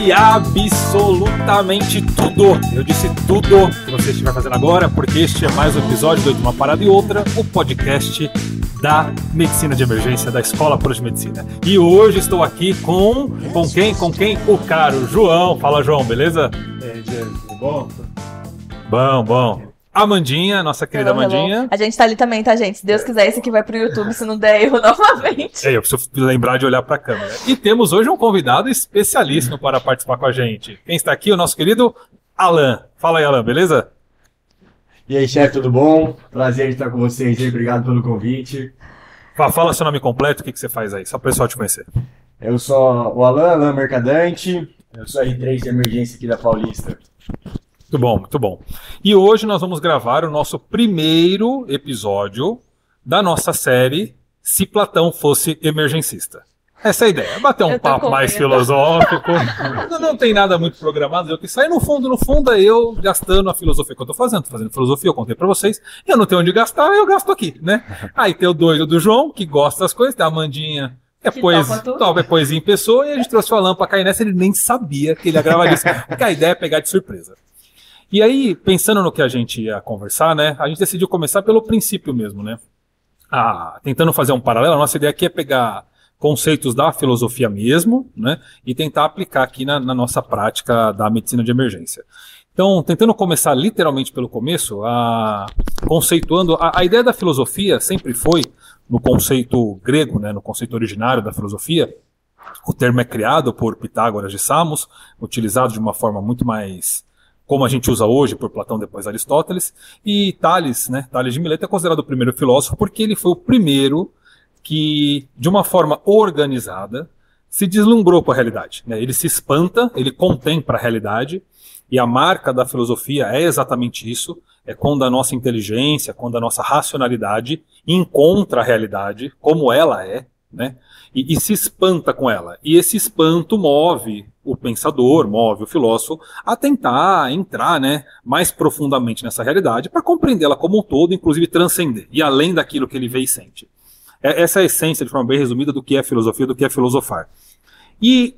sobre absolutamente tudo. Eu disse tudo que você estiver fazendo agora, porque este é mais um episódio do Uma Parada e Outra, o podcast da Medicina de Emergência, da Escola Pro de Medicina. E hoje estou aqui com quem? Com quem? O caro João. Fala, João, beleza? Tudo bom? Bom. Amandinha, nossa querida Amandinha. A gente tá ali também, tá, gente? Se Deus quiser, esse aqui vai pro YouTube, se não der erro novamente. Eu preciso lembrar de olhar pra câmera. E temos hoje um convidado especialíssimo para participar com a gente. Quem está aqui? O nosso querido Alan. Fala aí, Alan, beleza? E aí, chefe, tudo bom? Prazer estar com vocês aí, obrigado pelo convite. Fala seu nome completo, o que você faz aí, só para o pessoal te conhecer. Eu sou o Alan Mercadante, eu sou R3 de emergência aqui da Paulista. Muito bom. E hoje nós vamos gravar o nosso primeiro episódio da nossa série Se Platão Fosse Emergencista. Essa é a ideia, bater um papo mais filosófico. Não tem nada muito programado, eu que saio no fundo é eu gastando a filosofia que eu tô fazendo filosofia, eu contei pra vocês, eu não tenho onde gastar, eu gasto aqui, né? Aí tem o doido do João, que gosta das coisas, tem a Amandinha, que é poesia em pessoa, e a gente trouxe o Alan pra cair nessa, ele nem sabia que ele ia gravar isso, porque a ideia é pegar de surpresa. E aí, pensando no que a gente ia conversar, né, a gente decidiu começar pelo princípio mesmo, né? Tentando fazer um paralelo, a nossa ideia aqui é pegar conceitos da filosofia mesmo, né, e tentar aplicar aqui na nossa prática da medicina de emergência. Então, tentando começar literalmente pelo começo, conceituando, a ideia da filosofia sempre foi, no conceito grego, né, no conceito originário da filosofia, o termo é criado por Pitágoras de Samos, utilizado de uma forma muito mais como a gente usa hoje por Platão, depois Aristóteles, e Tales, né, Tales de Mileto é considerado o primeiro filósofo porque ele foi o primeiro que, de uma forma organizada, se deslumbrou com a realidade, né? Ele se espanta, ele contempla a realidade, e a marca da filosofia é exatamente isso, é quando a nossa inteligência, quando a nossa racionalidade encontra a realidade como ela é, né? E se espanta com ela. E esse espanto move o pensador, move o filósofo a tentar entrar, né, mais profundamente nessa realidade para compreendê-la como um todo, inclusive transcender, e além daquilo que ele vê e sente. Essa é a essência, de forma bem resumida, do que é filosofia, do que é filosofar. E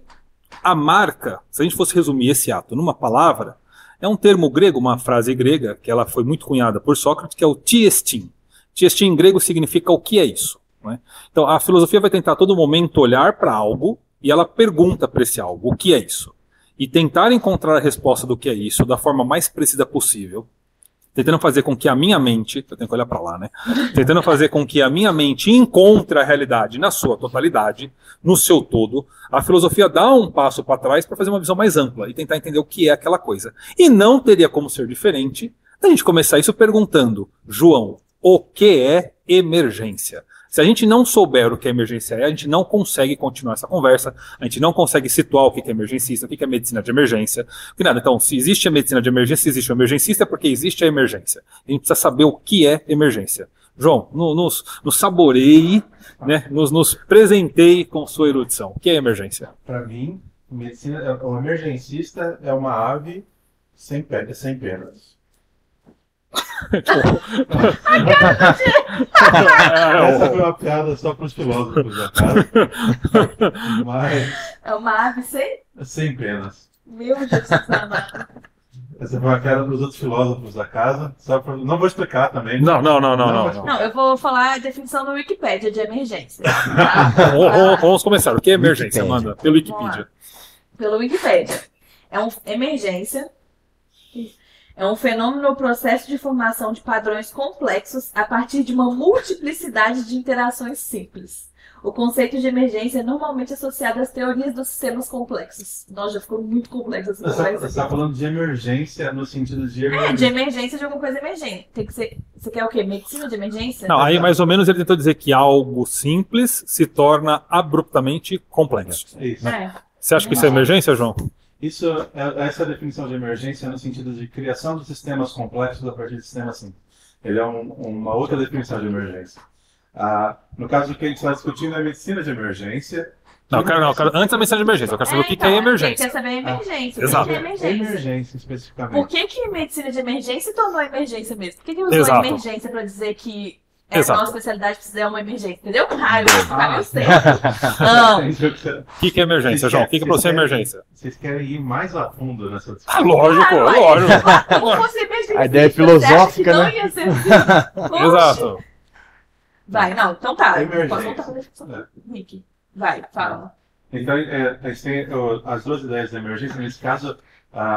a marca, se a gente fosse resumir esse ato numa palavra, é um termo grego, uma frase grega, que ela foi muito cunhada por Sócrates, que é o tiestin. Tiestin em grego significa o que é isso, né? Então a filosofia vai tentar a todo momento olhar para algo e ela pergunta para esse algo, o que é isso? E tentar encontrar a resposta do que é isso da forma mais precisa possível, tentando fazer com que a minha mente, eu tenho que olhar para lá, né? Tentando fazer com que a minha mente encontre a realidade na sua totalidade, no seu todo. A filosofia dá um passo para trás para fazer uma visão mais ampla e tentar entender o que é aquela coisa. E não teria como ser diferente da gente começar isso perguntando, João, o que é emergência? Se a gente não souber o que a emergência é, a gente não consegue continuar essa conversa, a gente não consegue situar o que é emergencista, o que é medicina de emergência. Então, se existe a medicina de emergência, se existe o emergencista, é porque existe a emergência. A gente precisa saber o que é emergência. João, nos saboreie, né, nos presenteie com sua erudição. O que é emergência? Para mim, o emergencista é uma ave sem penas. Essa foi uma piada só para os filósofos da casa. Mas é uma ave sem penas. Meu Deus, amado. Essa foi uma piada para os outros filósofos da casa. Não vou explicar também. Não. Não, eu vou falar a definição no Wikipédia de emergência. Vamos começar. O que é emergência, Amanda? Pelo Wikipedia. Pelo Wikipédia. Emergência é um fenômeno ou processo de formação de padrões complexos a partir de uma multiplicidade de interações simples. O conceito de emergência é normalmente associado às teorias dos sistemas complexos. Nossa, já ficou muito complexo essa conversa. Você está falando de emergência no sentido de emergência. De emergência de alguma coisa emergente. Tem que ser. Você quer o quê? Medicina de emergência? Não, aí mais ou menos ele tentou dizer que algo simples se torna abruptamente complexo. Isso. Você acha que isso é emergência, João? Essa definição de emergência no sentido de criação de sistemas complexos a partir de sistemas simples. Ele é uma outra definição de emergência. No caso que a gente está discutindo é a medicina de emergência. Não, antes da medicina de emergência, eu quero saber o que é emergência. Quer saber a emergência. Exato. O que é emergência? Emergência, especificamente. Por que medicina de emergência se tornou emergência mesmo? Por que usou a emergência para dizer que É a Exato. nossa especialidade, precisa de uma emergência, entendeu? Ah, eu acho que caminho certo. Amo. O que é emergência, João? O que é pra você emergência? Vocês querem ir mais a fundo nessa discussão? Ah, lógico, Ué, lógico. Como fosse emergência, A ideia é você acha filosófica, que não né? ia ser assim? Poxa. Exato. Vai, não, então tá. Emergência. Posso voltar pra definição? Nick, vai, fala. Então, a gente tem as duas ideias da emergência. Nesse caso,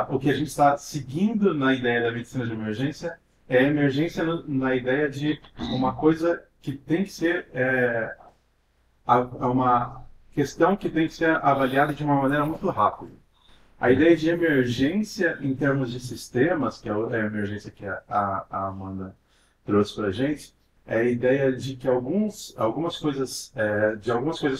o que a gente está seguindo na ideia da medicina de emergência é a emergência na ideia de uma coisa que tem que ser uma questão que tem que ser avaliada de uma maneira muito rápida. A ideia de emergência em termos de sistemas, que é a emergência que a Amanda trouxe para a gente, é a ideia de que algumas coisas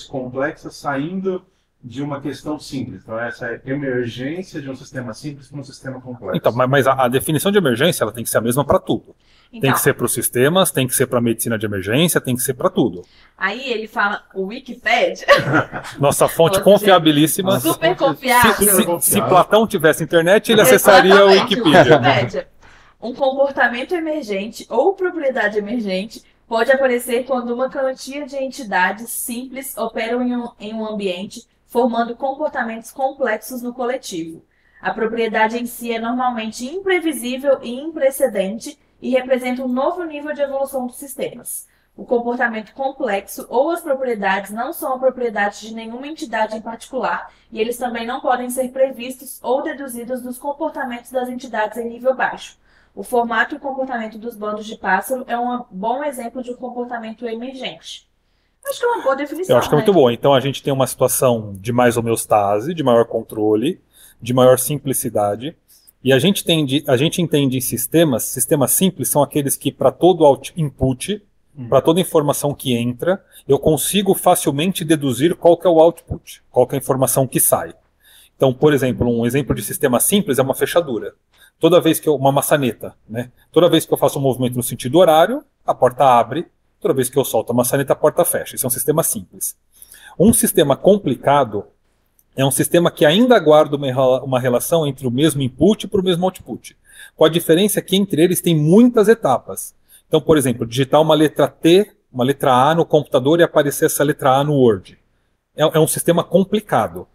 complexas saindo de uma questão simples. Então, essa é a emergência de um sistema simples para um sistema complexo. Então, mas a definição de emergência ela tem que ser a mesma para tudo. Tem Então, que ser para os sistemas, tem que ser para a medicina de emergência, tem que ser para tudo. aí ele fala, o Wikipedia, Nossa fonte Nossa, confiabilíssima. super confiável. Se Platão tivesse internet, ele acessaria o Exatamente, Wikipedia. Wikipédia. Um comportamento emergente ou propriedade emergente pode aparecer quando uma quantia de entidades simples operam em um ambiente, formando comportamentos complexos no coletivo. A propriedade em si é normalmente imprevisível e imprecedente e representa um novo nível de evolução dos sistemas. O comportamento complexo ou as propriedades não são a propriedade de nenhuma entidade em particular e eles também não podem ser previstos ou deduzidos dos comportamentos das entidades em nível baixo. O formato e o comportamento dos bandos de pássaro é um bom exemplo de um comportamento emergente. Acho que é uma boa definição. Eu acho que é muito né? bom. Então a gente tem uma situação de mais homeostase, de maior controle, de maior simplicidade. E a gente entende em sistemas simples são aqueles que para todo input, para toda informação que entra, eu consigo facilmente deduzir qual que é o output, qual que é a informação que sai. Então, por exemplo, um exemplo de sistema simples é uma fechadura. Toda vez que uma maçaneta, né? Toda vez que eu faço um movimento no sentido horário, a porta abre. Toda vez que eu solto a maçaneta, a porta fecha. Isso é um sistema simples. Um sistema complicado é um sistema que ainda guarda uma relação entre o mesmo input para o mesmo output. Com a diferença que entre eles tem muitas etapas. Então, por exemplo, digitar uma letra T, uma letra A no computador e aparecer essa letra A no Word. É um sistema complicado.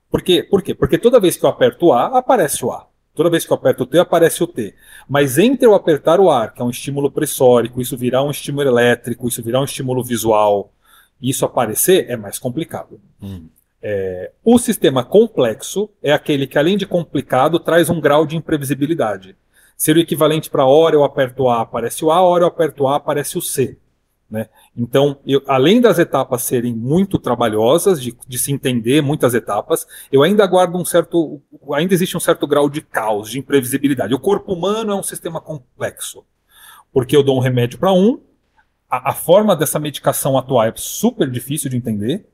Por quê? Porque toda vez que eu aperto o A, aparece o A. Toda vez que eu aperto o T, aparece o T. Mas entre eu apertar o ar, que é um estímulo pressórico, isso virar um estímulo elétrico, isso virar um estímulo visual, e isso aparecer, é mais complicado. O sistema complexo é aquele que, além de complicado, traz um grau de imprevisibilidade. Seria o equivalente para hora eu aperto A, aparece o A, hora eu aperto A, aparece o C. Né? Então, além das etapas serem muito trabalhosas, de se entender muitas etapas, eu ainda guardo ainda existe um certo grau de caos, de imprevisibilidade. O corpo humano é um sistema complexo, porque eu dou um remédio para a forma dessa medicação atuar é super difícil de entender,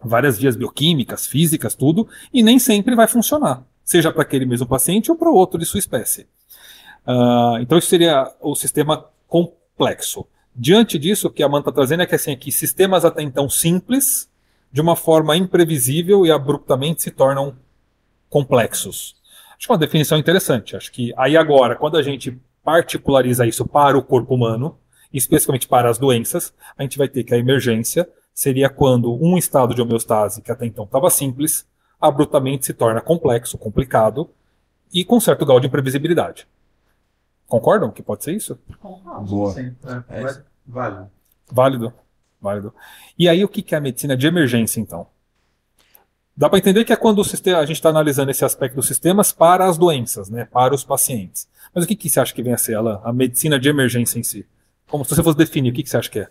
várias vias bioquímicas, físicas, tudo, e nem sempre vai funcionar, seja para aquele mesmo paciente ou para outro de sua espécie. Então, isso seria o sistema complexo. Diante disso, o que a Amanda está trazendo é que, assim, que sistemas até então simples, de uma forma imprevisível e abruptamente se tornam complexos. Acho que é uma definição interessante. Acho que aí agora, quando a gente particulariza isso para o corpo humano, especificamente para as doenças, a gente vai ter que a emergência seria quando um estado de homeostase, que até então estava simples, abruptamente se torna complexo, complicado e com certo grau de imprevisibilidade. Concordam que pode ser isso? Boa. Sim, válido. Válido. E aí o que é a medicina de emergência, então? Dá para entender que é quando a gente está analisando esse aspecto dos sistemas para as doenças, né, para os pacientes. Mas o que você acha que vem a ser a medicina de emergência em si? Como se você fosse definir, o que você acha que é?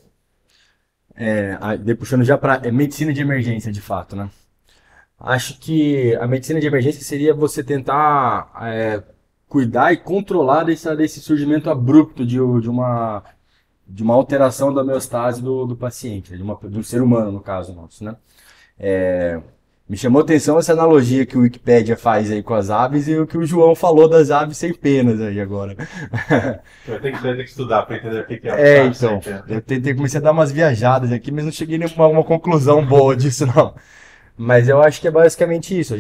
Puxando já para medicina de emergência, de fato, né? Acho que a medicina de emergência seria você tentar cuidar e controlar desse surgimento abrupto de uma alteração da homeostase do paciente, de um ser humano, no caso nosso, né? Me chamou a atenção essa analogia que o Wikipedia faz aí com as aves e o que o João falou das aves sem penas aí agora. Vai ter que estudar para entender o que é. Então, eu comecei a dar umas viajadas aqui, mas não cheguei a uma conclusão boa disso, não. Mas eu acho que é basicamente isso.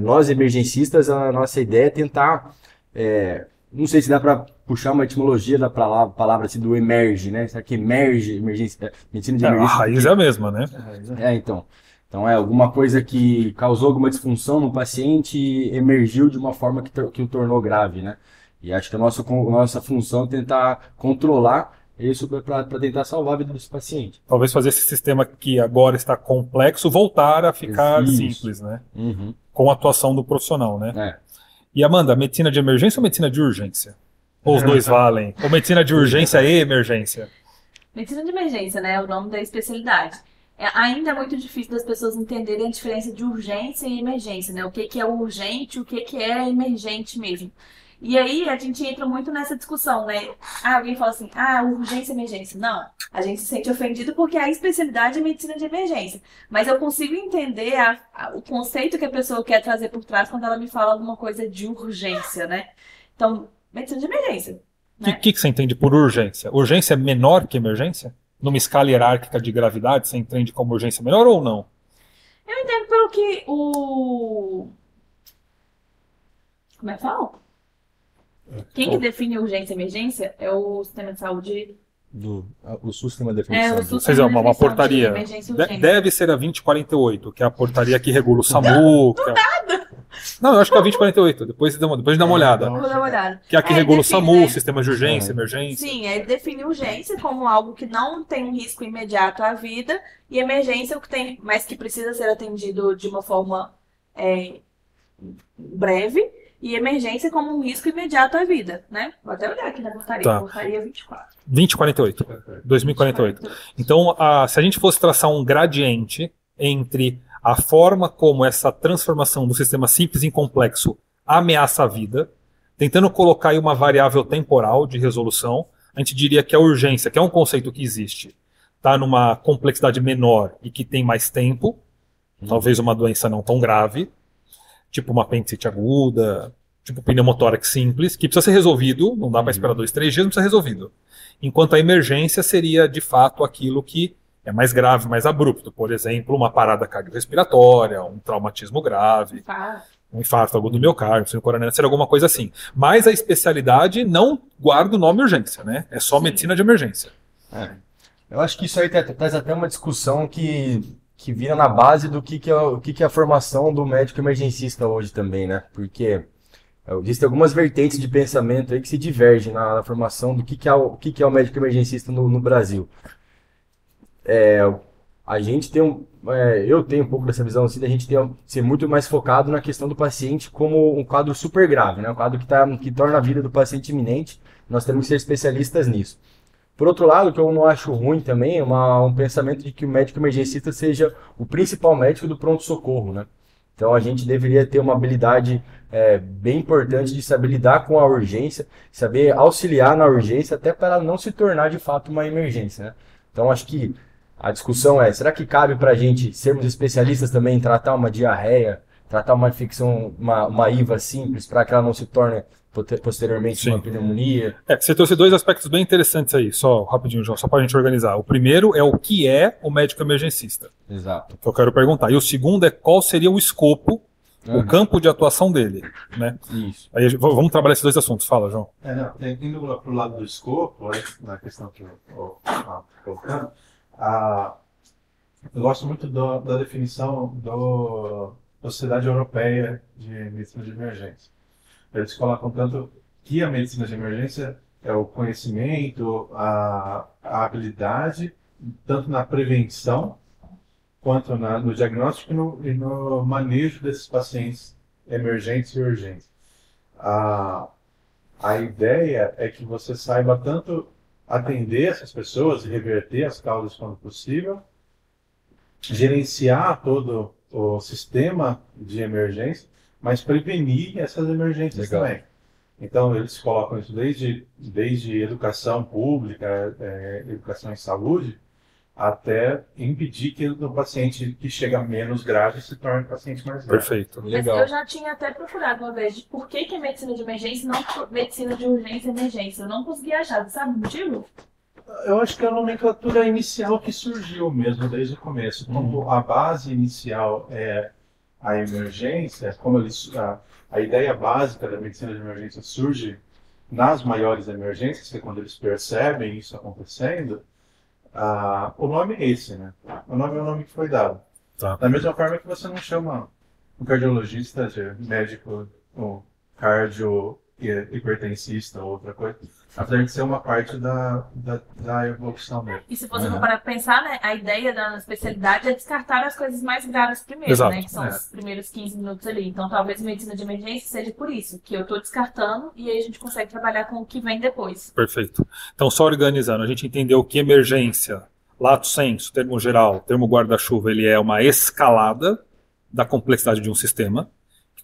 Nós emergencistas, a nossa ideia é tentar Não sei se dá para puxar uma etimologia da palavra assim, do emerge, né? Será que emerge, emergência, medicina de A emergência? raiz é a mesma, né? Então. Então é alguma coisa que causou alguma disfunção no paciente e emergiu de uma forma que o tornou grave, né? E acho que a nossa função é tentar controlar isso para tentar salvar a vida desse paciente. Talvez fazer esse sistema que agora está complexo voltar a ficar Isso. simples, né? Uhum. Com a atuação do profissional, né? É. E Amanda, medicina de emergência ou medicina de urgência? Ou os dois valem? Ou medicina de urgência e emergência? Medicina de emergência, né? É o nome da especialidade. Ainda é muito difícil das pessoas entenderem a diferença de urgência e emergência, né? O que é urgente, o que é emergente mesmo. E aí a gente entra muito nessa discussão, né? Alguém fala assim, urgência e emergência. Não, a gente se sente ofendido porque a especialidade é medicina de emergência. Mas eu consigo entender o conceito que a pessoa quer trazer por trás quando ela me fala alguma coisa de urgência, né? Então, medicina de emergência. O que você entende por urgência? Urgência é menor que emergência? Numa escala hierárquica de gravidade, você entende como urgência menor ou não? Eu entendo pelo que Como é que fala? Quem que define urgência e emergência é o sistema de saúde. O SUS tem uma definição. O SUS Vocês tem uma definição de portaria. emergência e urgência. Deve ser a 2048, que é a portaria que regula o SAMU. Não, eu acho que é a 2048. Depois dá uma olhada. Vou dar uma olhada. Que é a que regula o define, SAMU, né? sistemas de urgência, emergência. Sim, ele define urgência como algo que não tem um risco imediato à vida e emergência o que tem, mas que precisa ser atendido de uma forma breve e emergência como um risco imediato à vida, né? Vou até olhar aqui na portaria, Tá. portaria 24. 2048. 2048. Então, se a gente fosse traçar um gradiente entre a forma como essa transformação do sistema simples em complexo ameaça a vida, tentando colocar aí uma variável temporal de resolução, a gente diria que a urgência, que é um conceito que existe, está numa complexidade menor e que tem mais tempo, talvez uma doença não tão grave, tipo uma apendicite aguda, tipo pneumotórax simples, que precisa ser resolvido, não dá para esperar 2, 3 dias, não precisa ser resolvido. Enquanto a emergência seria, de fato, aquilo que é mais grave, mais abrupto. Por exemplo, uma parada cardiorrespiratória, um traumatismo grave, um infarto agudo do miocárdio, insuficiência coronariana, seria alguma coisa assim. Mas a especialidade não guarda o nome urgência, né? É só medicina de emergência. Eu acho que isso aí traz até uma discussão que vira na base do que é a formação do médico emergencista hoje também, né? Porque existem algumas vertentes de pensamento aí que se divergem na formação do que é o médico emergencista no Brasil. A gente tem eu tenho um pouco dessa visão assim, da gente ser muito mais focado na questão do paciente como um quadro super grave, né? Um quadro que torna a vida do paciente iminente. Nós temos que ser especialistas nisso. Por outro lado, o que eu não acho ruim também é um pensamento de que o médico emergencista seja o principal médico do pronto-socorro, né? Então a gente deveria ter uma habilidade bem importante de saber lidar com a urgência, saber auxiliar na urgência até para ela não se tornar de fato uma emergência, né? Então acho que a discussão será que cabe para a gente sermos especialistas também em tratar uma diarreia, tratar uma infecção, uma IVA simples, para que ela não se torne posteriormente uma pneumonia? Você trouxe dois aspectos bem interessantes aí, só rapidinho, João, só para a gente organizar. O primeiro é o que é o médico emergencista. Exato. Que eu quero perguntar. E o segundo é qual seria o escopo, o campo de atuação dele, né? Isso. Aí vamos trabalhar esses dois assuntos. Fala, João. Indo para o lado do escopo, na questão que eu colocando, eu gosto muito da definição da Sociedade Europeia de Medicina de Emergência. Eles colocam tanto que a medicina de emergência é o conhecimento, a habilidade, tanto na prevenção, quanto no diagnóstico e no manejo desses pacientes emergentes e urgentes. A ideia é que você saiba tanto atender essas pessoas e reverter as causas quando possível, gerenciar todo o sistema de emergência, mas prevenir essas emergências também. Então, eles colocam isso desde educação pública, educação em saúde, até impedir que o paciente que chega menos grave se torne um paciente mais grave. Perfeito. Legal. Eu já tinha até procurado uma vez de por que é medicina de emergência e não medicina de urgência e emergência. Eu não consegui achar, sabe o motivo? Eu acho que é a nomenclatura inicial que surgiu mesmo desde o começo. Como a base inicial é a emergência, como a ideia básica da medicina de emergência surge nas maiores emergências, que é quando eles percebem isso acontecendo, o nome é esse, né? O nome é o nome que foi dado. Tá. Da mesma forma que você não chama um cardiologista de médico, um cardio hipertensista ou outra coisa, apesar de ser uma parte da evolução mesmo. E se você for parar pra pensar, né, a ideia da especialidade é descartar as coisas mais graves primeiro, Exato. né, que são os primeiros 15 minutos ali. Então talvez medicina de emergência seja por isso, que eu tô descartando e aí a gente consegue trabalhar com o que vem depois. Perfeito. Então, só organizando, a gente entendeu que emergência, lato sensu, termo geral, termo guarda-chuva, ele é uma escalada da complexidade de um sistema.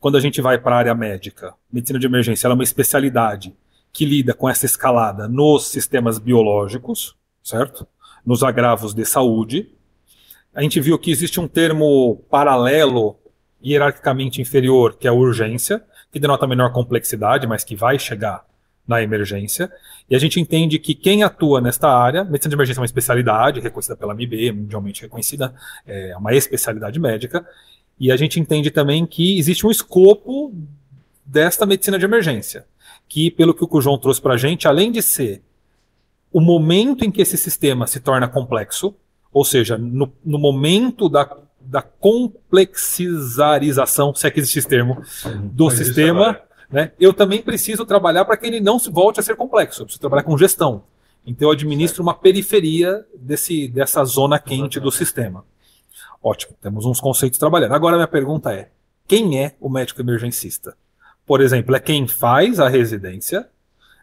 Quando a gente vai para a área médica, medicina de emergência ela é uma especialidade que lida com essa escalada nos sistemas biológicos, certo? Nos agravos de saúde. A gente viu que existe um termo paralelo, hierarquicamente inferior, que é a urgência, que denota menor complexidade, mas que vai chegar na emergência. E a gente entende que quem atua nesta área, medicina de emergência é uma especialidade reconhecida pela MIB, mundialmente reconhecida, é uma especialidade médica. E a gente entende também que existe um escopo desta medicina de emergência, que, pelo que o João trouxe para a gente, além de ser o momento em que esse sistema se torna complexo, ou seja, no momento da complexizarização, se é que existe esse termo, do sistema, né, eu também preciso trabalhar para que ele não se volte a ser complexo. Eu preciso trabalhar com gestão. Então eu administro uma periferia dessa zona quente do sistema. Ótimo, temos uns conceitos trabalhando. Agora a minha pergunta é, quem é o médico emergencista? Por exemplo, é quem faz a residência,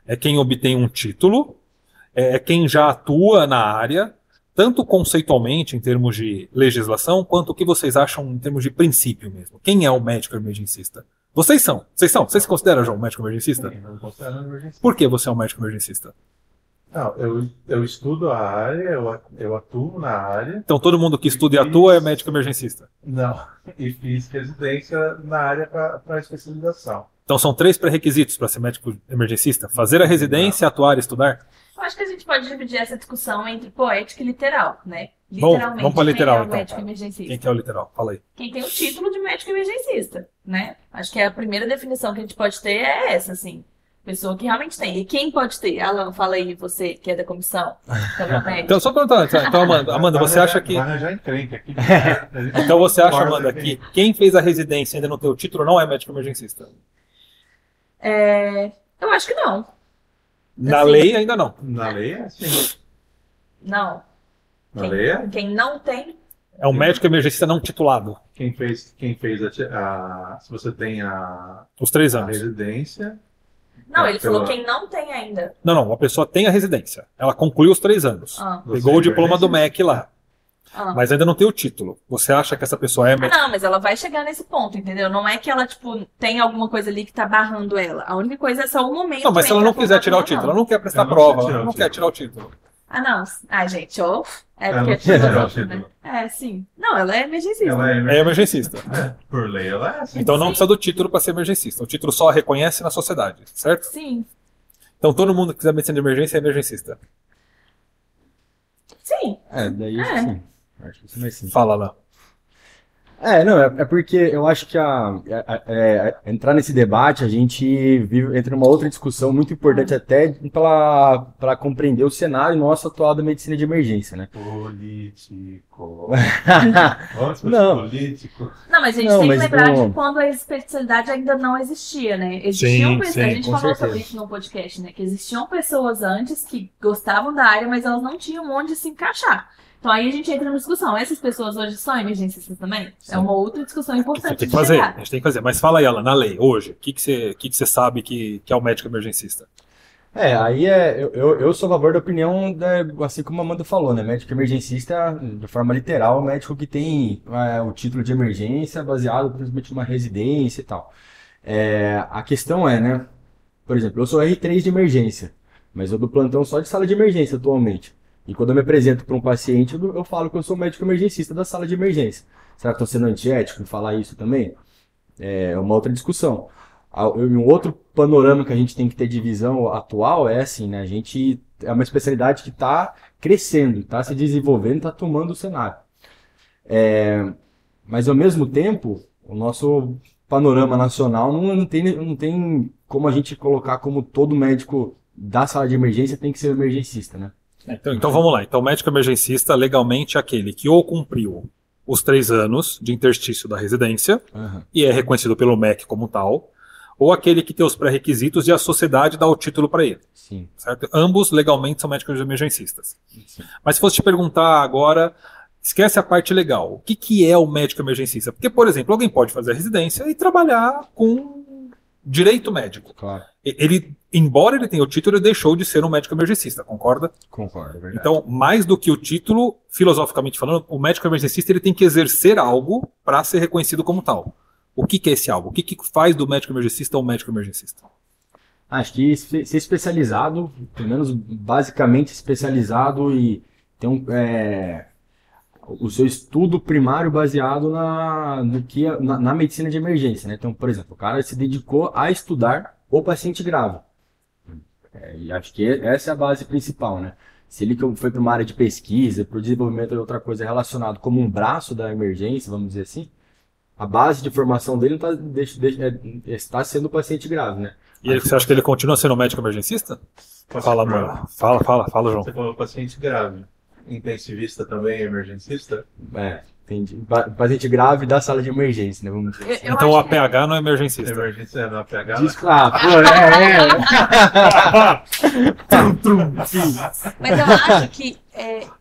é quem obtém um título, é quem já atua na área, tanto conceitualmente, em termos de legislação, quanto o que vocês acham em termos de princípio mesmo. Quem é o médico emergencista? Vocês se consideram, João, médico emergencista? Sim, eu me considero emergencista. Por que você é um médico emergencista? Não, eu estudo a área, eu atuo na área. Então todo mundo que estuda e atua é médico emergencista. Não, e fiz residência na área para especialização. Então são 3 pré-requisitos para ser médico emergencista: fazer a residência, atuar e estudar. Eu acho que a gente pode dividir essa discussão entre poética e literal, né? Bom, Literalmente, vamos para literal quem é o então. médico emergencista? Quem que é o literal? Fala aí. Quem tem o título de médico emergencista, né? Acho que a primeira definição que a gente pode ter é essa, assim. Pessoa que realmente tem. E quem pode ter? Alan, fala aí, você que é da comissão. Então, só perguntar. Então, Amanda, você acha que... Vai arranjar encrenca aqui. Então você acha, Amanda, que quem fez a residência e ainda não tem o título não é médico emergencista? Eu acho que não. Na Assim, lei ainda não. Na lei é assim. Não. Na lei é? Quem não tem... É um médico emergencista não titulado. Quem fez se você tem Os 3 a anos. residência... Não, ele falou quem não tem ainda. Não, a pessoa tem a residência. Ela concluiu os 3 anos. Pegou o diploma do MEC lá. Mas ainda não tem o título. Você acha que essa pessoa é médica? Não, mas ela vai chegar nesse ponto, entendeu? Não é que ela, tipo, tem alguma coisa ali que tá barrando ela. A única coisa é só o momento. Não, mas se ela não quiser tirar o título, ela não quer prestar prova, ela não quer tirar o título. Não. Gente, ó. É Ela porque não precisa tirar o né? título. Sim. Não, ela é emergencista. Ela É emergencista. Por lei, ela é assim. Então não precisa do título para ser emergencista. O título só a reconhece na sociedade, certo? Sim. Então todo mundo que quiser medicina de emergência é emergencista. Sim. Daí sim. Acho que isso mais sim. Fala lá. Não, é porque eu acho que entrar nesse debate, a gente entra numa outra discussão muito importante até para compreender o cenário nosso atual da medicina de emergência, né? Político. Não. Político. Não, mas a gente tem que lembrar de quando a especialidade ainda não existia, né? Existiam pessoas, a gente falou sobre isso no podcast, né? Que existiam pessoas antes que gostavam da área, mas elas não tinham onde se encaixar. Então aí a gente entra na discussão. Essas pessoas hoje são emergencistas também? Sim. É uma outra discussão importante. Tem que fazer, a gente tem que fazer. Mas fala aí, Alan, na lei, hoje, o que você sabe que é o médico emergencista? Eu sou a favor da opinião, assim como a Amanda falou, né? Médico emergencista, de forma literal, médico que tem o título de emergência baseado, principalmente, numa residência e tal. A questão é, né? Por exemplo, eu sou R3 de emergência, mas eu dou plantão só de sala de emergência atualmente. E quando eu me apresento para um paciente, eu falo que eu sou médico emergencista da sala de emergência. Será que estou sendo antiético em falar isso também? É uma outra discussão. Um outro panorama que a gente tem que ter de visão atual é assim, né? A gente é uma especialidade que está crescendo, está se desenvolvendo, está tomando o cenário. Mas ao mesmo tempo, o nosso panorama nacional, não tem como a gente colocar como todo médico da sala de emergência tem que ser emergencista, né? Então vamos lá. Então, o médico emergencista legalmente é aquele que ou cumpriu os 3 anos de interstício da residência e é reconhecido pelo MEC como tal, ou aquele que tem os pré-requisitos e a sociedade dá o título para ele. Sim. Certo? Ambos legalmente são médicos emergencistas. Sim. Mas se fosse te perguntar agora, esquece a parte legal. O que é o médico emergencista? Porque, por exemplo, alguém pode fazer a residência e trabalhar com direito médico. Claro. Ele, embora ele tenha o título, ele deixou de ser um médico emergencista, concorda? Concordo, é verdade. Então, mais do que o título, filosoficamente falando, o médico emergencista ele tem que exercer algo para ser reconhecido como tal. O que é esse algo? O que faz do médico emergencista um médico emergencista? Acho que ser especializado, pelo menos basicamente especializado e ter o seu estudo primário baseado na medicina de emergência, né? Então, por exemplo, o cara se dedicou a estudar o paciente grave. E acho que essa é a base principal, né? Se ele foi para uma área de pesquisa, para o desenvolvimento de outra coisa relacionada como um braço da emergência, vamos dizer assim, a base de formação dele está sendo o paciente grave, né? E você acha que ele continua sendo um médico emergencista? Fala, mano. Fala, João. Você falou paciente grave. Intensivista também, emergencista? Entendi. Paciente grave da sala de emergência, né? Vamos dizer. Então o APH não é emergencista. Emergência é no APH? Mas eu acho que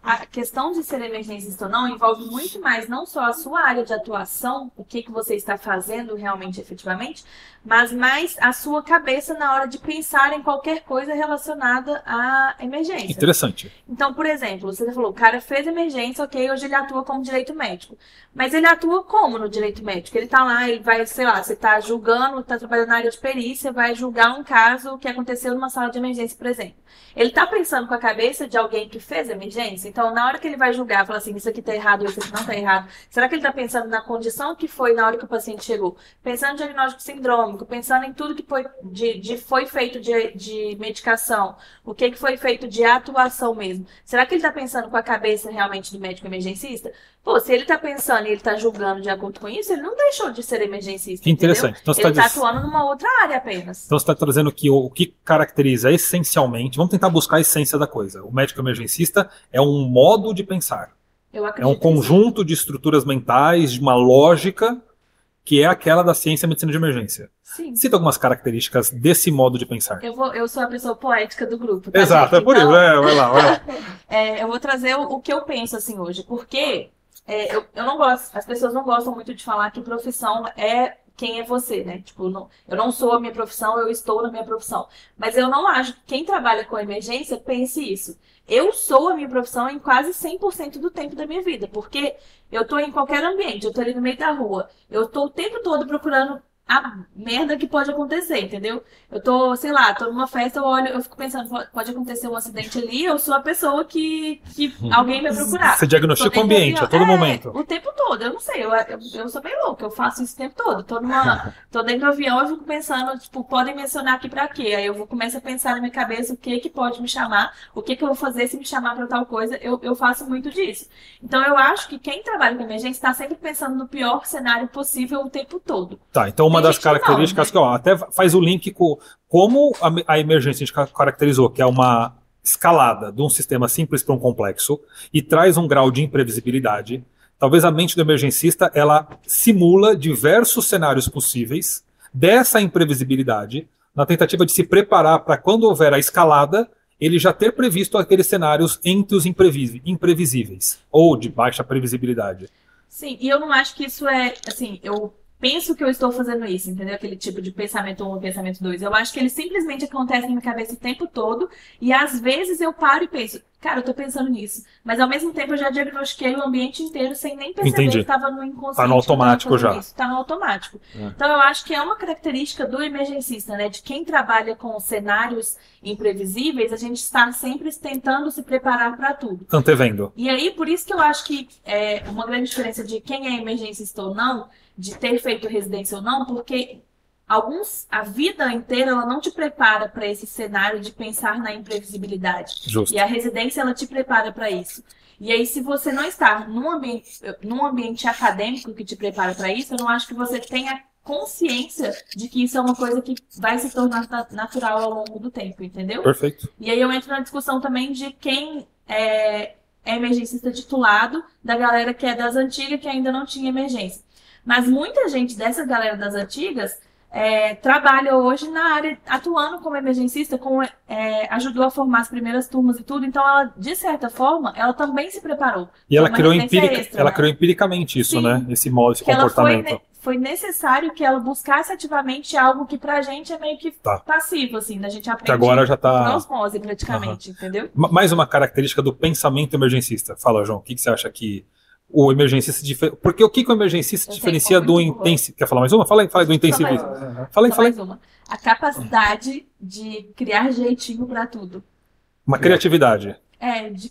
a questão de ser emergencista ou não envolve muito mais não só a sua área de atuação, o que você está fazendo realmente, efetivamente, mas mais a sua cabeça na hora de pensar em qualquer coisa relacionada à emergência. Interessante. Então, por exemplo, você falou, o cara fez emergência, ok, hoje ele atua como direito médico. Mas ele atua como no direito médico? Ele tá lá, ele vai, sei lá, você tá julgando, tá trabalhando na área de perícia, vai julgar um caso que aconteceu numa sala de emergência, por exemplo. Ele tá pensando com a cabeça de alguém que fez emergência? Então, na hora que ele vai julgar, fala assim, isso aqui tá errado, isso aqui não tá errado. Será que ele tá pensando na condição que foi na hora que o paciente chegou? Pensando no diagnóstico sindrômico, pensando em tudo que foi feito de medicação, o que foi feito de atuação mesmo. Será que ele tá pensando com a cabeça realmente do médico emergencista? Pô, se ele tá pensando e ele tá julgando de acordo com isso, ele não deixou de ser emergencista, que interessante. Então, ele tá atuando numa outra área apenas. Então você está trazendo que o que caracteriza essencialmente, vamos tentar buscar a essência da coisa. O médico emergencista é um modo de pensar. É um conjunto de estruturas mentais, de uma lógica, que é aquela da ciência e medicina de emergência. Sim. Cita algumas características desse modo de pensar. Eu sou a pessoa poética do grupo. Tá, exato, gente? É por isso. Vai lá. Eu vou trazer o que eu penso assim hoje, porque eu não gosto, as pessoas não gostam muito de falar que profissão é quem é você, né? Tipo, eu não sou a minha profissão, eu estou na minha profissão. Mas eu não acho que quem trabalha com emergência pense isso. Eu sou a minha profissão em quase 100% do tempo da minha vida, porque eu tô em qualquer ambiente, eu tô ali no meio da rua, eu tô o tempo todo procurando a merda que pode acontecer, entendeu? Eu tô, sei lá, tô numa festa, eu fico pensando, pode acontecer um acidente ali, eu sou a pessoa que alguém vai procurar. Você diagnostica o ambiente a todo momento. O tempo todo, eu não sei, eu sou bem louca, eu faço isso o tempo todo. Tô dentro do avião, eu fico pensando, tipo, podem mencionar aqui pra quê? Aí eu começo a pensar na minha cabeça o que pode me chamar, o que eu vou fazer se me chamar pra tal coisa, eu faço muito disso. Então eu acho que quem trabalha com emergência tá sempre pensando no pior cenário possível o tempo todo. Tá, então uma das características que até faz o link com como a emergência a gente caracterizou, que é uma escalada de um sistema simples para um complexo e traz um grau de imprevisibilidade. Talvez a mente do emergencista ela simula diversos cenários possíveis dessa imprevisibilidade na tentativa de se preparar para quando houver a escalada ele já ter previsto aqueles cenários entre os imprevisíveis ou de baixa previsibilidade. Sim, e eu não acho que isso é, assim, eu penso que eu estou fazendo isso, entendeu? Aquele tipo de pensamento 1 ou pensamento 2. Eu acho que ele simplesmente acontece na minha cabeça o tempo todo e às vezes eu paro e penso, cara, eu tô pensando nisso. Mas ao mesmo tempo eu já diagnostiquei o ambiente inteiro sem nem perceber que estava no inconsciente. Tá no automático já. Tá no automático. Então eu acho que é uma característica do emergencista, né? De quem trabalha com cenários imprevisíveis, a gente está sempre tentando se preparar para tudo. Antevendo. E aí, por isso que eu acho que é uma grande diferença de quem é emergencista ou não, de ter feito residência ou não, porque a vida inteira ela não te prepara para esse cenário de pensar na imprevisibilidade. Justo. E a residência ela te prepara para isso. E aí, se você não está num ambiente acadêmico que te prepara para isso, eu não acho que você tenha consciência de que isso é uma coisa que vai se tornar natural ao longo do tempo, entendeu? Perfeito. E aí eu entro na discussão também de quem é emergencista titulado, da galera que é das antigas, que ainda não tinha emergência. Mas muita gente dessa galera das antigas trabalha hoje na área, atuando como emergencista, ajudou a formar as primeiras turmas e tudo, então ela, de certa forma, ela também se preparou. E ela Foi uma criou, residência extra, ela né? criou empiricamente isso, Sim. né? Esse modo, esse Que ela comportamento. foi necessário que ela buscasse ativamente algo que pra gente é meio que passivo, assim, da gente aprende Que agora já tá... por osmose, praticamente, entendeu? Mais uma característica do pensamento emergencista. Fala, João, o que você acha que o emergencista... Porque o que o emergencista diferencia do intensivista? Quer falar mais uma? Fala aí do intensivista. Fala aí. Mais uma. A capacidade de criar jeitinho pra tudo. Uma criatividade. De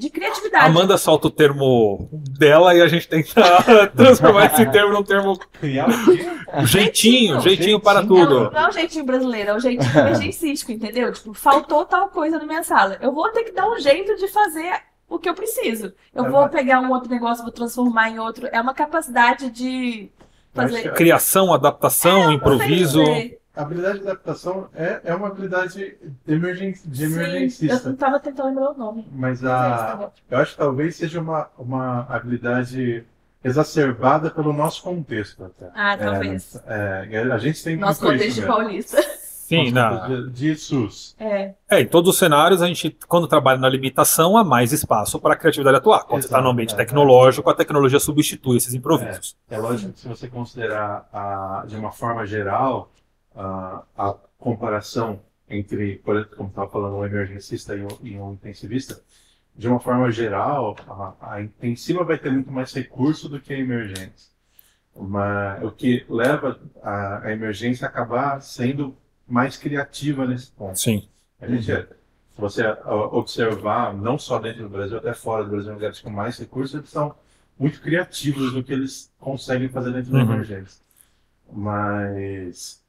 criatividade. Amanda solta o termo dela e a gente tenta transformar esse termo num termo... Criar o quê? Jeitinho para tudo. Não é o jeitinho brasileiro, é o jeitinho emergencístico, entendeu? Tipo, faltou tal coisa na minha sala. Eu vou ter que dar um jeito de fazer o que eu preciso. Eu vou pegar um outro negócio, vou transformar em outro. É uma capacidade de fazer... Criação, adaptação, improviso... A habilidade de adaptação é uma habilidade de emergencista. Sim, eu não estava tentando lembrar o nome. Mas eu acho que talvez seja uma habilidade exacerbada pelo nosso contexto. Até. Talvez. A gente tem nosso muito contexto isso, paulista. Sim, de SUS. Em todos os cenários, a gente, quando trabalha na limitação, há mais espaço para a criatividade atuar. Quando você está no ambiente tecnológico, a tecnologia substitui esses improvisos. É lógico que se você considerar de uma forma geral a comparação entre, por exemplo, como estava falando, um emergencista e um intensivista, de uma forma geral, a intensiva vai ter muito mais recurso do que a emergência. O que leva a emergência a acabar sendo mais criativa nesse ponto. Sim. Se você observar, não só dentro do Brasil, até fora do Brasil, lugares com mais recursos, eles são muito criativos no que eles conseguem fazer dentro da emergência. Mas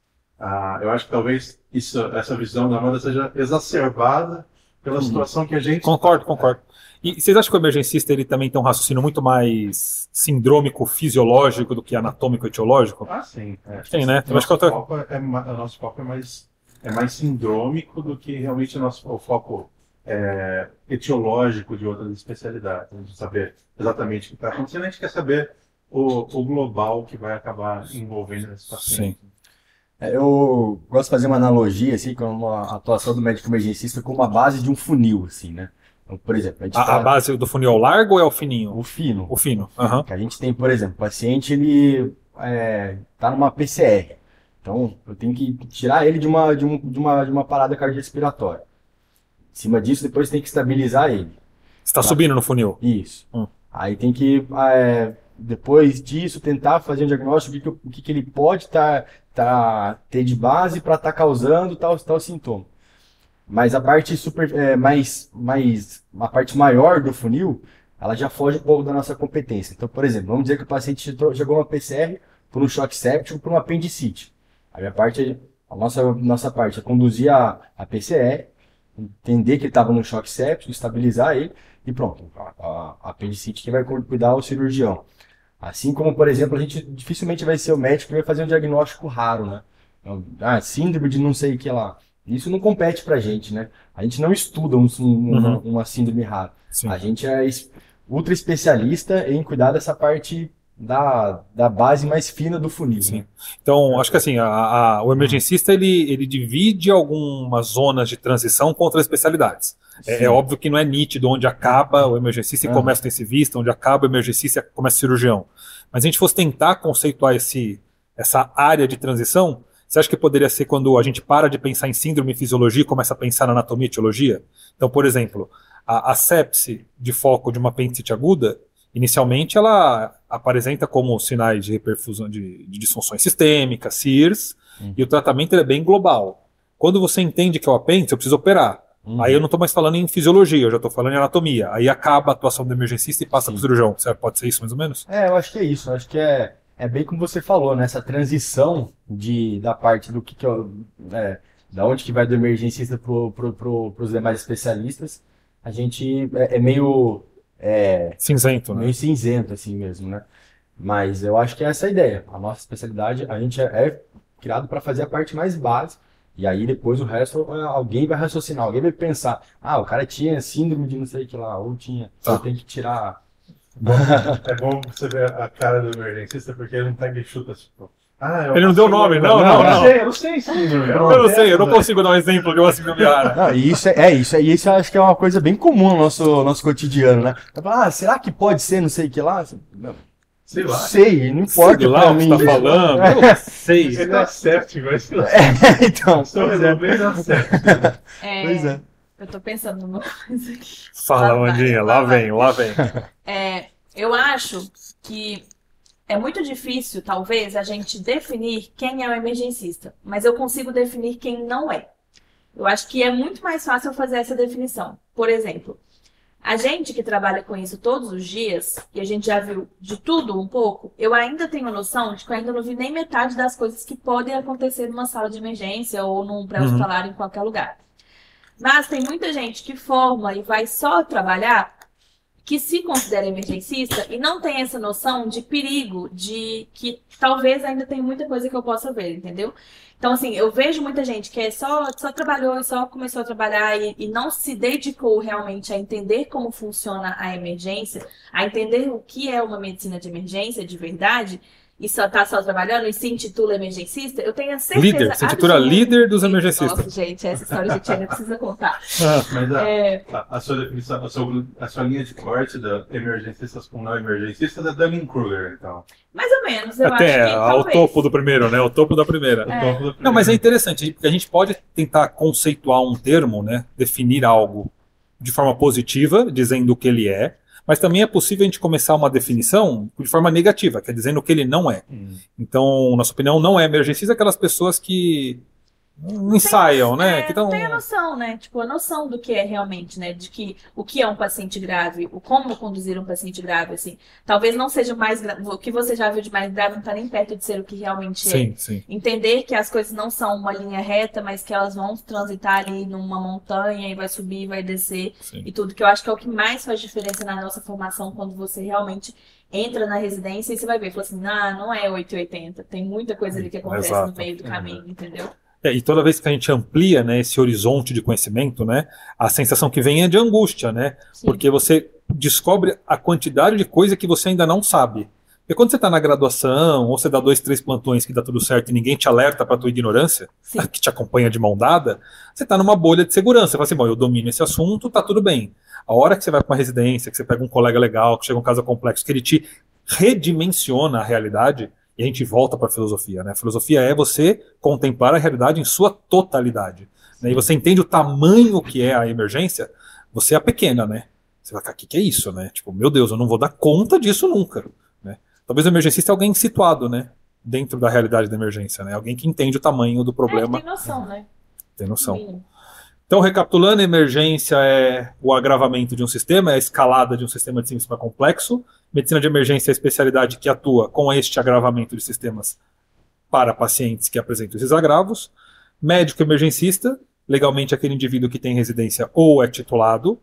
eu acho que talvez essa visão da Amanda seja exacerbada pela situação que a gente... Concordo. E vocês acham que o emergencista ele também tem um raciocínio muito mais sindrômico, fisiológico do que anatômico, etiológico? Sim. Tem, né? O nosso foco é mais sindrômico do que realmente o foco etiológico de outras especialidades. A gente saber exatamente o que está acontecendo, a gente quer saber o global que vai acabar envolvendo esse paciente. Sim. Eu gosto de fazer uma analogia, assim, com a atuação do médico emergencista como a base de um funil, assim, né? Então, por exemplo, a base do funil é o largo ou é o fininho? O fino. O fino. Que a gente tem, por exemplo, o paciente, ele tá numa PCR. Então, eu tenho que tirar ele de uma parada cardiorrespiratória. Em cima disso, depois tem que estabilizar ele. Você está subindo no funil? Isso. Aí tem que, depois disso, tentar fazer um diagnóstico o que ele pode ter de base para estar causando tal sintoma. Mas a parte a parte maior do funil, ela já foge um pouco da nossa competência. Então, por exemplo, vamos dizer que o paciente chegou uma PCR por um choque séptico, por uma apendicite. A nossa parte é conduzir a PCR, entender que ele estava num choque séptico, estabilizar ele e pronto. A apendicite que vai cuidar é o cirurgião. Assim como, por exemplo, a gente dificilmente vai ser o médico que vai fazer um diagnóstico raro, né? Síndrome de não sei o que lá. Isso não compete pra gente, né? A gente não estuda uma síndrome rara. Sim. A gente é ultra especialista em cuidar dessa parte da base mais fina do funil. Sim. Né? Então, acho que assim, o emergencista ele divide algumas zonas de transição com outras especialidades. É óbvio que não é nítido onde acaba o emergencista e começa o intensivista, onde acaba o emergencista e começa o cirurgião. Mas se a gente fosse tentar conceituar essa área de transição, você acha que poderia ser quando a gente para de pensar em síndrome e fisiologia e começa a pensar na anatomia e etiologia? Então, por exemplo, a sepse de foco de uma apendicite aguda, inicialmente ela apresenta como sinais de reperfusão de disfunções sistêmicas, CIRS, e o tratamento é bem global. Quando você entende que é o apêndice, eu preciso operar. Aí eu não estou mais falando em fisiologia, eu já estou falando em anatomia. Aí acaba a atuação do emergencista e passa para o cirurgião. Pode ser isso mais ou menos? Eu acho que é isso. Eu acho que é bem como você falou, né? Essa transição da parte do da onde que vai do emergencista pros demais especialistas, a gente é meio cinzento, né? Meio cinzento, assim mesmo, né? Mas eu acho que é essa a ideia. A nossa especialidade, a gente é criado para fazer a parte mais básica. E aí depois o resto, alguém vai raciocinar, alguém vai pensar, o cara tinha síndrome de não sei o que lá, ou tinha, tem que tirar. É bom você ver a cara do emergencista, porque ele não pega e chuta, tipo... ele não deu nome, não. Eu não sei síndrome. Eu não sei, eu não consigo dar um exemplo de uma síndrome rara. Não, isso eu acho que é uma coisa bem comum no nosso cotidiano, né? Será que pode ser não sei o que lá? Não. Sei lá. Sei, não importa. Sei lá o que você tá falando. Eu sei. Ele tá certo, vai ser lá. Então. Estou resolvendo a certo. Pois é. Eu tô pensando numa coisa aqui. Fala, Mandinha, lá vem. Eu acho que é muito difícil, talvez, a gente definir quem é o emergencista, mas eu consigo definir quem não é. Eu acho que é muito mais fácil eu fazer essa definição. Por exemplo, a gente que trabalha com isso todos os dias, e a gente já viu de tudo um pouco, eu ainda tenho noção de que eu ainda não vi nem metade das coisas que podem acontecer numa sala de emergência ou num pré-hospitalar em qualquer lugar. Mas tem muita gente que forma e vai só trabalhar que se considera emergencista e não tem essa noção de perigo, de que talvez ainda tem muita coisa que eu possa ver, entendeu? Então, assim, eu vejo muita gente que só trabalhou e só começou a trabalhar e não se dedicou realmente a entender como funciona a emergência, a entender o que é uma medicina de emergência de verdade, e só trabalhando e se intitula emergencista, eu tenho a certeza... Líder, se intitula líder dos emergencistas. Nossa, gente, essa história a gente ainda precisa contar. Mas a sua definição, a sua linha de corte da emergencistas com não emergencistas é Dunning-Kruger, então. Mais ou menos, eu Até acho que ao topo do primeiro, né? O topo da primeira. Não, mas é interessante, porque a gente pode tentar conceituar um termo, né? Definir algo de forma positiva, dizendo o que ele é, mas também é possível a gente começar uma definição de forma negativa, quer dizendo o que ele não é. Então, nossa opinião, não é emergencista aquelas pessoas que não ensaiam, né? Que tem a noção, né? Tipo, a noção do que é realmente, né? De que o que é um paciente grave, o como conduzir um paciente grave, assim. Talvez não seja mais grave. O que você já viu de mais grave não tá nem perto de ser o que realmente é. Sim. Entender que as coisas não são uma linha reta, mas que elas vão transitar ali numa montanha e vai subir, vai descer e tudo. Que eu acho que é o que mais faz diferença na nossa formação quando você realmente entra na residência e você vai ver, fala assim, não é 880. Tem muita coisa ali que acontece no meio do caminho, entendeu? E toda vez que a gente amplia, né, esse horizonte de conhecimento, né, a sensação que vem é de angústia, né? Sim. Porque você descobre a quantidade de coisa que você ainda não sabe. Porque quando você está na graduação, ou você dá 2, 3 plantões que dá tudo certo e ninguém te alerta para a tua ignorância, que te acompanha de mão dada, você está numa bolha de segurança. Você fala assim, bom, eu domino esse assunto, tá tudo bem. A hora que você vai para uma residência, que você pega um colega legal, que chega um caso complexo, que ele te redimensiona a realidade, e a gente volta para a filosofia, né? A filosofia é você contemplar a realidade em sua totalidade. Né? E você entende o tamanho que é a emergência, você é pequena, né? Você vai ficar, o que é isso, né? Tipo, meu Deus, eu não vou dar conta disso nunca. Né? Talvez o emergencista é alguém situado, né? Dentro da realidade da emergência, né? Alguém que entende o tamanho do problema. Tem noção, né? Tem noção. Então, recapitulando, a emergência é o agravamento de um sistema, é a escalada de um sistema de sistema complexo. Medicina de emergência é a especialidade que atua com este agravamento de sistemas para pacientes que apresentam esses agravos. Médico emergencista, legalmente aquele indivíduo que tem residência ou é titulado,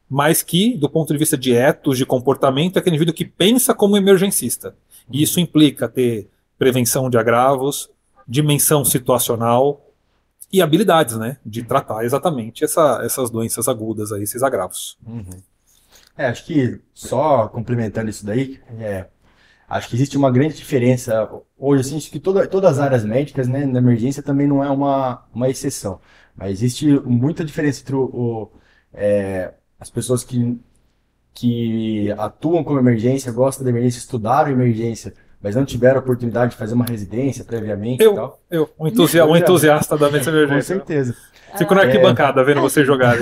mas que, do ponto de vista de etos, de comportamento, é aquele indivíduo que pensa como emergencista. E isso implica ter prevenção de agravos, dimensão situacional, e habilidades, né, de tratar exatamente essas doenças agudas, aí, esses agravos. Acho que, só complementando isso daí, acho que existe uma grande diferença, hoje, assim, acho que todas as áreas médicas, né, na emergência também não é uma exceção, mas existe muita diferença entre as pessoas que atuam como emergência, gostam da emergência, estudaram emergência, mas não tiveram a oportunidade de fazer uma residência previamente e tal. Um entusiasta da medicina emergência. Com certeza. Fico na arquibancada vendo vocês jogarem.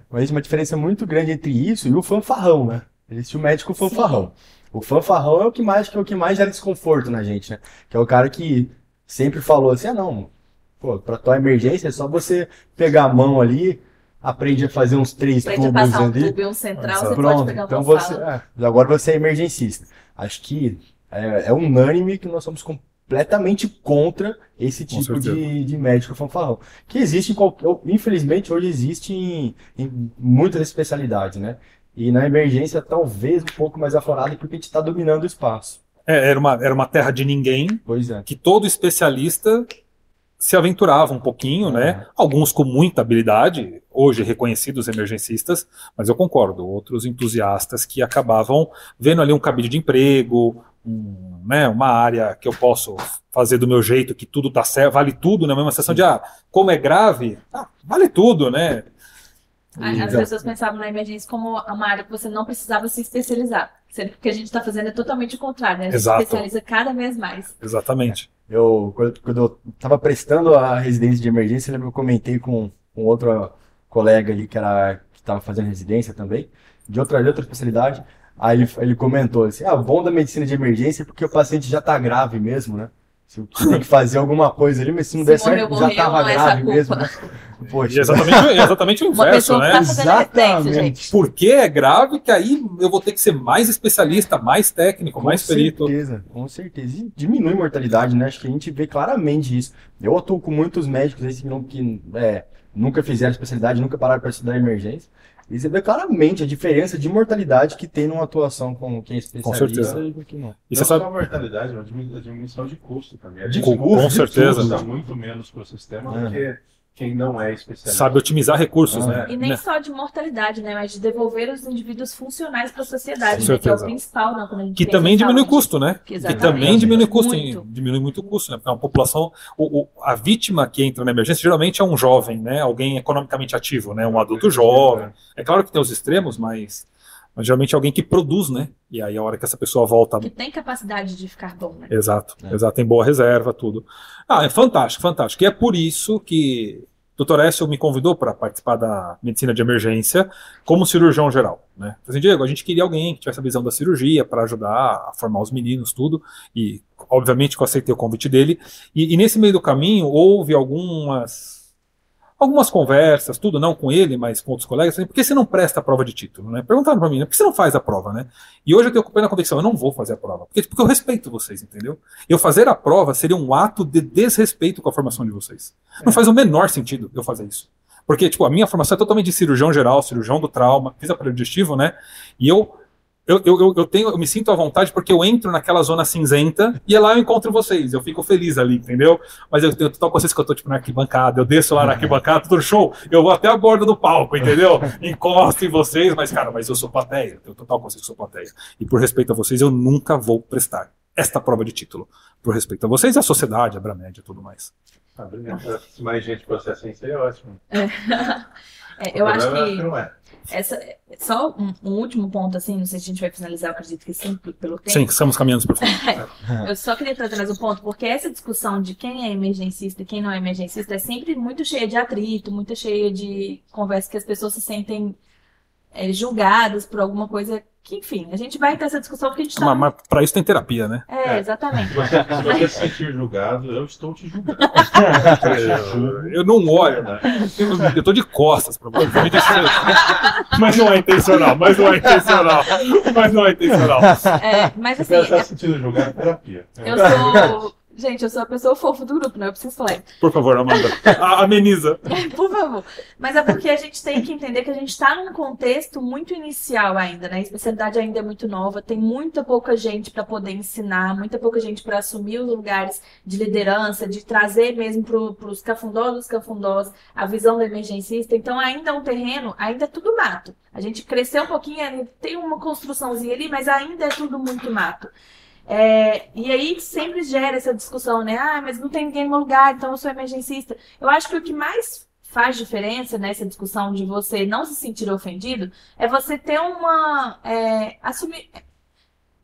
Mas existe uma diferença muito grande entre isso e o fanfarrão, né? Existe o médico fanfarrão. O fanfarrão é o que mais gera desconforto na gente, né? Que é o cara que sempre falou assim, pra tua emergência é só você pegar a mão ali, aprende a fazer uns 3 tubos ali. Passar um tubo e um central, você pode pegar então uma agora você é emergencista. Acho que é unânime que nós somos completamente contra esse tipo de médico fanfarrão. Que existe infelizmente hoje existe em muitas especialidades, né? E na emergência talvez um pouco mais aflorado porque a gente está dominando o espaço. Era uma terra de ninguém, Pois é. que todo especialista se aventurava um pouquinho, né? Alguns com muita habilidade, hoje reconhecidos emergencistas, mas eu concordo, outros entusiastas que acabavam vendo ali um cabide de emprego, né, uma área que eu posso fazer do meu jeito, que tudo tá certo, vale tudo, na mesma sensação de, como é grave, vale tudo, né? As pessoas pensavam na emergência como uma área que você não precisava se especializar. Sendo que o que a gente está fazendo é totalmente o contrário, né? A gente Exato. especializa cada vez mais. Exatamente. Quando eu estava prestando a residência de emergência, eu lembro que eu comentei com outro colega ali que estava fazendo residência também, de outra especialidade. Aí ele comentou assim, o bom da medicina de emergência é porque o paciente já está grave mesmo, né? Você tem que fazer alguma coisa ali, mas se não der certo, já estava grave mesmo, né? Poxa. E exatamente o Uma inverso, pessoa que né? tá fazendo residência, gente. Porque é grave que aí eu vou ter que ser mais especialista, mais técnico, mais perito. Com certeza. E diminui a mortalidade, né? Acho que a gente vê claramente isso. Eu atuo com muitos médicos aí que nunca fizeram especialidade, nunca pararam para estudar emergência. E você vê claramente a diferença de mortalidade que tem numa atuação com quem é especialista. Com certeza. E que não. E Não você sabe... só a mortalidade, mas a diminuição de custo também. Com certeza. Custa muito menos para o sistema do que quem não é especialista. Sabe otimizar recursos, né? E nem só de mortalidade, né? Mas de devolver os indivíduos funcionais para a sociedade, Com né? Que é o certeza. principal, né? Quando a gente Que pensa também em diminui saúde. custo, né? Que também diminui custo, Muito. diminui muito o custo, né? Porque a população, a vítima que entra na emergência geralmente é um jovem, né? Alguém economicamente ativo, né? Um adulto jovem. É claro que tem os extremos, mas geralmente é alguém que produz, né? E aí a hora que essa pessoa volta... Que tem capacidade de ficar bom, né? Exato, tem boa reserva, tudo. É fantástico, fantástico. E é por isso que o Dr. Écio me convidou para participar da medicina de emergência como cirurgião geral, né? Assim, Diego, a gente queria alguém que tivesse a visão da cirurgia para ajudar a formar os meninos, tudo. E, obviamente, que eu aceitei o convite dele. E nesse meio do caminho, houve algumas conversas, tudo, não com ele, mas com outros colegas, assim, por que você não presta a prova de título, né? Perguntaram para mim, né? Por que você não faz a prova, né? E hoje eu tenho plena convicção, eu não vou fazer a prova, porque eu respeito vocês, entendeu? Eu fazer a prova seria um ato de desrespeito com a formação de vocês. Não faz o menor sentido eu fazer isso. Porque, a minha formação é totalmente de cirurgião geral, cirurgião do trauma, fiz aparelho digestivo, né? E eu me sinto à vontade porque eu entro naquela zona cinzenta e lá eu encontro vocês, eu fico feliz ali, entendeu? Mas eu tenho total consciência que eu tô na arquibancada, eu desço lá na arquibancada, tudo show, eu vou até a borda do palco, entendeu? Encosto em vocês, mas eu sou plateia, eu tenho total consciência que eu sou plateia. E por respeito a vocês, eu nunca vou prestar esta prova de título. Por respeito a vocês, a sociedade, a Abramed e tudo mais. Se mais gente processa isso, seria ótimo. Eu acho que não é. só um último ponto, assim, não sei se a gente vai finalizar, eu acredito que sim, pelo tempo. Sim, estamos caminhando para o fundo. Eu só queria trazer mais um ponto, porque essa discussão de quem é emergencista e quem não é emergencista é sempre muito cheia de atrito, muito cheia de conversa que as pessoas se sentem julgadas por alguma coisa que, enfim, a gente vai ter essa discussão porque a gente tá... Mas para isso tem terapia, né? Exatamente. Se você se sentir julgado, eu estou te julgando. Eu não olho, né? Eu tô de costas pra você. Mas não é intencional, mas não é intencional. Mas assim, Se você está se sentindo julgado, é terapia. Gente, eu sou a pessoa fofa do grupo, né? Eu preciso falar. Por favor, Amanda, ameniza. Por favor. Mas é porque a gente tem que entender que a gente está num contexto muito inicial ainda, né? A especialidade ainda é muito nova, tem muita pouca gente para poder ensinar, muita pouca gente para assumir os lugares de liderança, de trazer mesmo para os cafundós, a visão do emergencista. Então ainda é um terreno, ainda é tudo mato. A gente cresceu um pouquinho, tem uma construçãozinha ali, mas ainda é tudo muito mato. E aí sempre gera essa discussão, né? Mas não tem ninguém no meu lugar, então eu sou emergencista. Eu acho que o que mais faz diferença nessa discussão de você não se sentir ofendido é você ter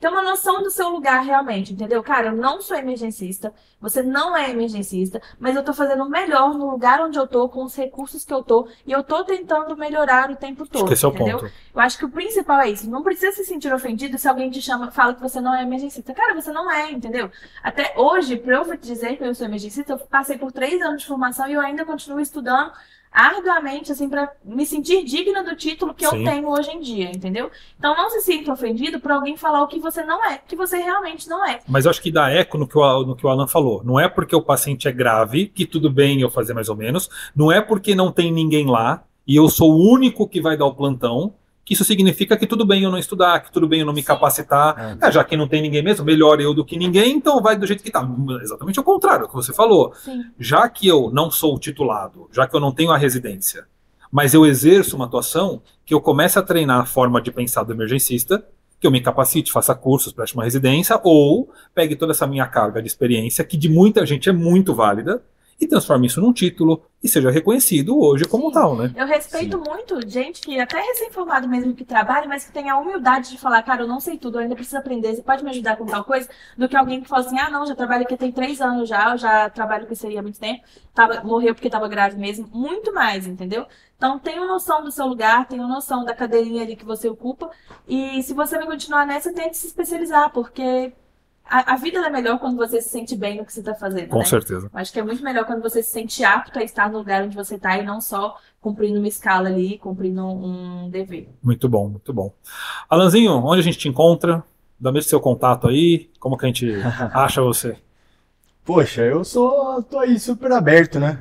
ter uma noção do seu lugar realmente, entendeu? Cara, eu não sou emergencista, você não é emergencista, mas eu tô fazendo o melhor no lugar onde eu tô, com os recursos que eu tô, e eu tô tentando melhorar o tempo todo, acho que esse é o entendeu? ponto. Eu acho que o principal é isso, não precisa se sentir ofendido se alguém te fala que você não é emergencista. Cara, você não é, entendeu? Até hoje, pra eu dizer que eu sou emergencista, eu passei por 3 anos de formação e eu ainda continuo estudando arduamente, assim, pra me sentir digna do título que eu tenho hoje em dia, entendeu? Então não se sinta ofendido por alguém falar o que você não é, que você realmente não é. Mas eu acho que dá eco no que o Alan falou. Não é porque o paciente é grave, que tudo bem eu fazer mais ou menos, não é porque não tem ninguém lá, e eu sou o único que vai dar o plantão, que isso significa que tudo bem eu não estudar, que tudo bem eu não me Sim. capacitar. Já que não tem ninguém mesmo, melhor eu do que ninguém, então vai do jeito que tá. Exatamente o contrário, é o que você falou. Sim. Já que eu não sou titulado, já que eu não tenho a residência, mas eu exerço uma atuação, que eu comece a treinar a forma de pensar do emergencista, que eu me capacite, faça cursos, preste uma residência, ou pegue toda essa minha carga de experiência, que de muita gente é muito válida, e transforme isso num título e seja reconhecido hoje como Sim. tal, né? Eu respeito muito gente que até recém-formado mesmo que trabalha, mas que tem a humildade de falar, cara, eu não sei tudo, eu ainda preciso aprender, você pode me ajudar com tal coisa? Do que alguém que fala assim, ah, não, já trabalho aqui tem 3 anos já, eu já trabalho com isso aí há muito tempo, morreu porque estava grávida mesmo, muito mais, entendeu? Então tenha noção do seu lugar, tenha noção da cadeirinha ali que você ocupa, e se você vai continuar nessa, tente se especializar, porque a vida ela é melhor quando você se sente bem no que você está fazendo, Com né? certeza. Eu acho que é muito melhor quando você se sente apto a estar no lugar onde você está e não só cumprindo uma escala ali, cumprindo um dever. Muito bom, muito bom. Alanzinho, onde a gente te encontra? Dá mesmo seu contato aí, como que a gente acha você? Poxa, tô aí super aberto, né?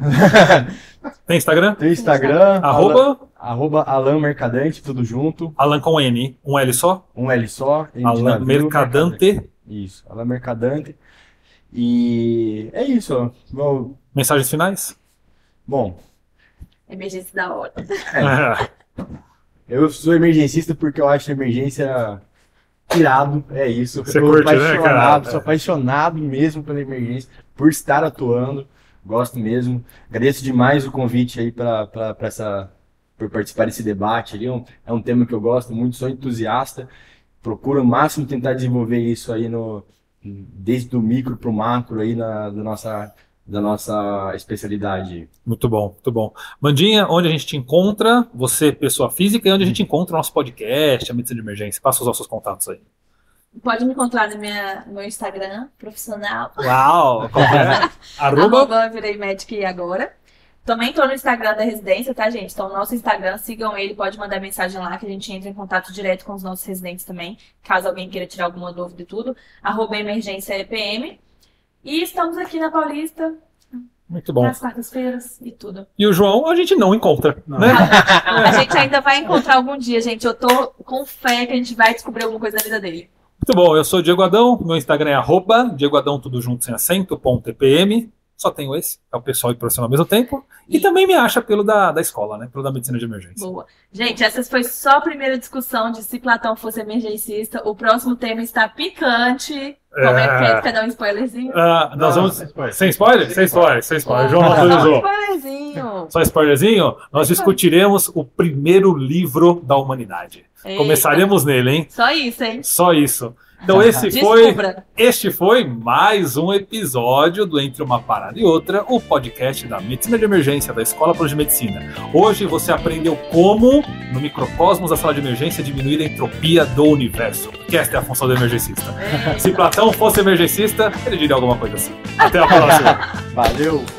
Tem Instagram? Tem Instagram, Arroba Alan Mercadante, tudo junto. Alan com N, um L só? Um L só. N de Alan navio, Mercadante. Isso, Alan Mercadante. E é isso, ó. Mensagens finais? Bom, Emergência da hora. eu sou emergencista porque eu acho a emergência irado, é isso. Você Eu curte, né, cara? sou apaixonado mesmo pela emergência, por estar atuando, gosto mesmo. Agradeço demais o convite aí por participar desse debate ali. É um tema que eu gosto muito, sou entusiasta, procuro ao máximo tentar desenvolver isso aí desde o micro para o macro aí da nossa especialidade. Muito bbom, muito bom. Mandinha, onde a gente te encontra, você, pessoa física, e onde a gente encontra o nosso podcast, a Medicina de Emergência. Passa os nossos contatos aí. Pode me encontrar no meu Instagram profissional. Uau! Qual é? Arroba virei médica agora. Também tô no Instagram da residência, tá, gente? Então, nosso Instagram, sigam ele, pode mandar mensagem lá, que a gente entra em contato direto com os nossos residentes também, caso alguém queira tirar alguma dúvida e tudo. @emergência_EPM. E estamos aqui na Paulista, Muito bom. nas quartas-feiras e tudo. E o João a gente não encontra, né? A gente ainda vai encontrar algum dia, gente. Eu tô com fé que a gente vai descobrir alguma coisa da vida dele. Muito bom, eu sou o Diego Adão, meu Instagram é @Diego Adão, tudo junto sem acento, .epm. Só tenho esse, é o pessoal e profissional ao mesmo tempo. E também me acha pelo da escola, né? Pelo da medicina de emergência. Boa. Gente, essa foi só a primeira discussão de se Platão fosse emergencista. O próximo tema está picante. Como é que quer dar um spoilerzinho? Nós vamos. sem spoiler. Sem spoiler? Sem spoiler, sem spoiler. João Só um autorizou. spoilerzinho. Só spoilerzinho? Nós discutiremos o primeiro livro da humanidade. Eita. Começaremos nele, hein? Só isso, hein? Só isso. Então este foi mais um episódio do Entre uma Parada e Outra, o podcast da Medicina de Emergência da Escola Plano de Medicina. Hoje você aprendeu como, no microcosmos da sala de emergência, diminuir a entropia do universo, que esta é a função do emergencista. Se Platão fosse emergencista, ele diria alguma coisa assim. Até a próxima. Valeu!